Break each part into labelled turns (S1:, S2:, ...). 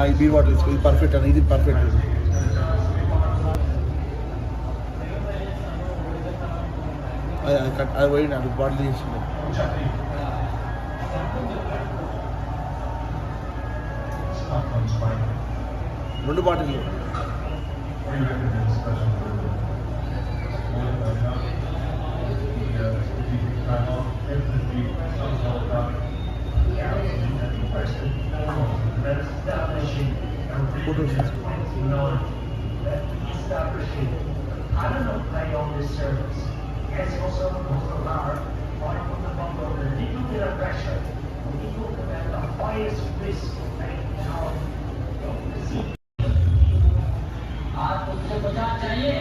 S1: ఈ beer bottle ఇది perfect అని, ఇది పర్ఫెక్ట్. అది పోయింది, అది బాటిల్ చేసింది. రెండు bottle
S2: I don't know if I own this service. Yes, also most of our part of the bundle, a little bit of pressure, a little bit of the highest risk right now. Don't see. आप मुझे बता चाहिए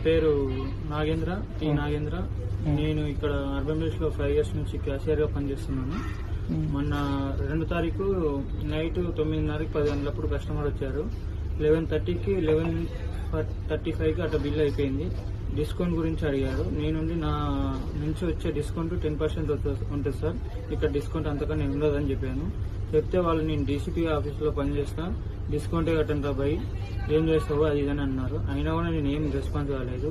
S3: పేరు నాగేంద్ర, నాగేంద్ర. నేను ఇక్కడ urban mills లో 5 years నుంచి cashier గా పనిచేస్తున్నాను. మొన్న 2వ తారీఖు నైట్ 9:30 10 గంటలప్పుడు కస్టమర్ వచ్చారు. 11:30కి 11:35కి అట్లా బిల్ అయిపోయింది. డిస్కౌంట్ గురించి అడిగారు. నేనుండి నా నుంచి వచ్చే డిస్కౌంట్ 10% ఉంటుంది సార్, ఇక్కడ డిస్కౌంట్ అంతకన్నా ఉండదని చెప్పాను. చెప్తే వాళ్ళు నేను డీసీపీ ఆఫీస్లో పనిచేస్తా, డిస్కౌంటే కట్టండి రాబాయి, ఏం చేస్తావో అది ఇదని అన్నారు. అయినా కూడా నేను ఏం రెస్పాన్స్ కాలేదు.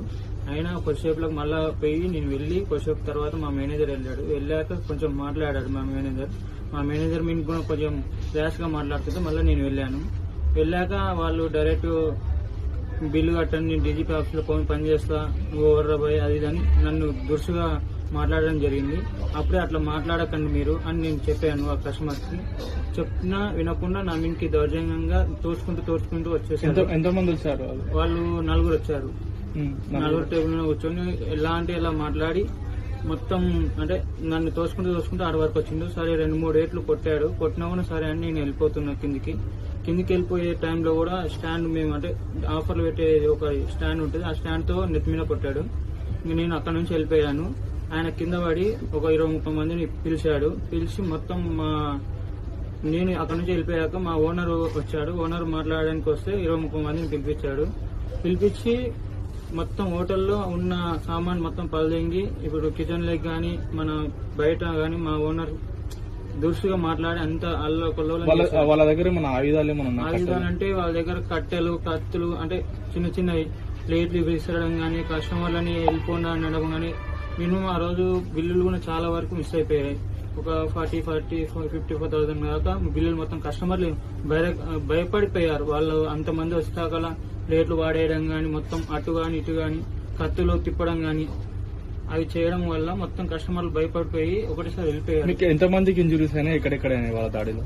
S3: అయినా కొద్దిసేపులకు మళ్ళీ పోయి నేను వెళ్ళి కొద్దిసేపు తర్వాత మా మేనేజర్ వెళ్ళాడు. వెళ్ళాక కొంచెం మాట్లాడాడు మా మేనేజర్ మీద కూడా కొంచెం ర్యాష్గా మాట్లాడుతుంటే మళ్ళీ నేను వెళ్ళాను. వెళ్ళాక వాళ్ళు డైరెక్ట్ బిల్లు కట్టండి, నేను డీజీపీ ఆఫీస్లో పనిచేస్తా, నువ్వు ఓవర్రా బాయ్ అది ఇదని నన్ను దురుసుగా మాట్లాడడం జరిగింది. అప్పుడే అట్లా మాట్లాడకండి మీరు అని నేను చెప్పాను ఆ కస్టమర్కి. చెప్పినా వినకుండా నా మీదకి దౌర్జన్యంగా తోచుకుంటూ వచ్చేసారు.
S4: ఎంతమంది వచ్చారు?
S3: వాళ్ళు 4 వచ్చారు. 4 టేబుల్ మీద కూర్చొని ఎలా అంటే ఎలా మాట్లాడి మొత్తం అంటే నన్ను తోసుకుంటూ 6 వరకు వచ్చిండు. సరే 2-3 ఏట్లు కొట్టాడు. కొట్టినా కూడా సరే అని నేను వెళ్ళిపోతున్నా కిందికి వెళ్ళిపోయే టైంలో కూడా స్టాండ్ మేము అంటే ఆఫర్లు పెట్టే ఒక స్టాండ్ ఉంటుంది, ఆ స్టాండ్ తో నెత్తి మీద కొట్టాడు. నేను అక్కడ నుంచి వెళ్ళిపోయాను. ఆయన కింద పడి ఒక 20-30 మందిని పిలిచి మొత్తం నేను అక్కడ నుంచి వెళ్ళిపోయాక మా ఓనర్ వచ్చాడు. ఓనర్ మాట్లాడడానికి వస్తే 20-30 మందిని పిలిపించి మొత్తం హోటల్లో ఉన్న సామాన్ మొత్తం పలదెంగి ఇప్పుడు కిచెన్ లెగ్ గానీ మన బయట గానీ మా ఓనర్ దురుసుగా మాట్లాడి అంత
S4: వాళ్ళ దగ్గర మన ఆయుధాలు
S3: అంటే వాళ్ళ దగ్గర కట్టెలు కత్తులు అంటే చిన్న ప్లేట్లు విసరడం గానీ కస్టమర్లని వెళ్ళిపోండి అనడం గానీ మినిమం ఆ రోజు బిల్లులు కూడా చాలా వరకు మిస్ అయిపోయాయి. ఒక 54,000 దాకా బిల్లులు మొత్తం కస్టమర్లు భయపడిపోయారు. వాళ్ళు అంతమంది వచ్చాకల ప్లేట్లు వాడేయడం గానీ మొత్తం అటు గాని ఇటు గాని కత్తులు తిప్పడం గానీ అవి చేయడం వల్ల మొత్తం కస్టమర్లు భయపడిపోయి ఒకటిసారి వెళ్ళిపోయారు.
S4: ఎంతమందికి ఇంజురీస్ అయినా ఎక్కడెక్కడ వాళ్ళ దాడిలో?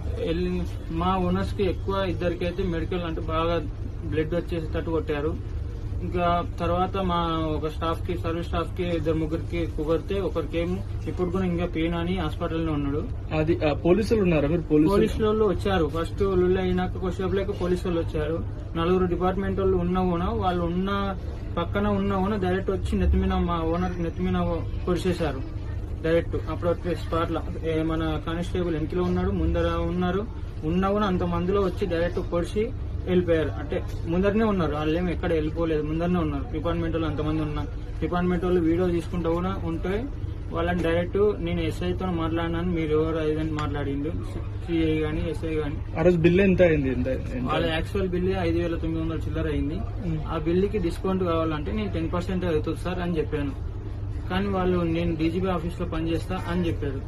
S3: మా ఓనర్స్ కి ఎక్కువ, ఇద్దరికైతే మెడికల్ అంటే బాగా బ్లడ్ వచ్చేసేటట్టు కొట్టారు. ఇంకా తర్వాత మా ఒక సర్వీస్ స్టాఫ్ కి 2-3కి కుదిరితే ఒకరికేమో ఇప్పుడు కూడా ఇంకా పెయిన్ అని హాస్పిటల్లో ఉన్నాడు.
S4: అది పోలీసులు ఉన్నారా? మీరు
S3: పోలీసులు వచ్చారు. ఫస్ట్ లుల్లి అయినాక కొద్దిసేపులేక పోలీసు వాళ్ళు వచ్చారు. 4 డిపార్ట్మెంట్ వాళ్ళు ఉన్నా కూడా వాళ్ళు ఉన్న పక్కన ఉన్నా కూడా డైరెక్ట్ వచ్చి నెత్తిమీన మా ఓనర్ నెత్తిమీన పొడిచేశారు డైరెక్ట్. అప్పుడు స్పాట్ లో మన కానిస్టేబుల్ వెనకలో ఉన్నాడు, ముందర ఉన్నా కూడా అంత మందిలో వచ్చి డైరెక్ట్ పొడిచి వెళ్ళిపోయారు. అంటే ముందరనే ఉన్నారు, వాళ్ళు ఏమి ఎక్కడ వెళ్ళిపోలేదు, ముందరనే ఉన్నారు. డిపార్ట్మెంట్ వాళ్ళు అంతమంది ఉన్నారు. డిపార్ట్మెంట్ వాళ్ళు వీడియో తీసుకుంటూ కూడా ఉంటే వాళ్ళని డైరెక్ట్ నేను ఎస్ఐతో మాట్లాడినాను, మీరు ఎవరు అదని మాట్లాడిండు సిఐ గానీ ఎస్ఐ గానీ.
S4: ఆ రోజు బిల్ ఎంత అయింది?
S3: వాళ్ళ యాక్చువల్ బిల్ 5,900 చిల్లర అయింది. ఆ బిల్లుకి డిస్కౌంట్ కావాలంటే నేను 10% అవుతుంది సార్ అని చెప్పాను. కానీ వాళ్ళు నేను డీజీపీ ఆఫీస్ లో పనిచేస్తా అని చెప్పారు.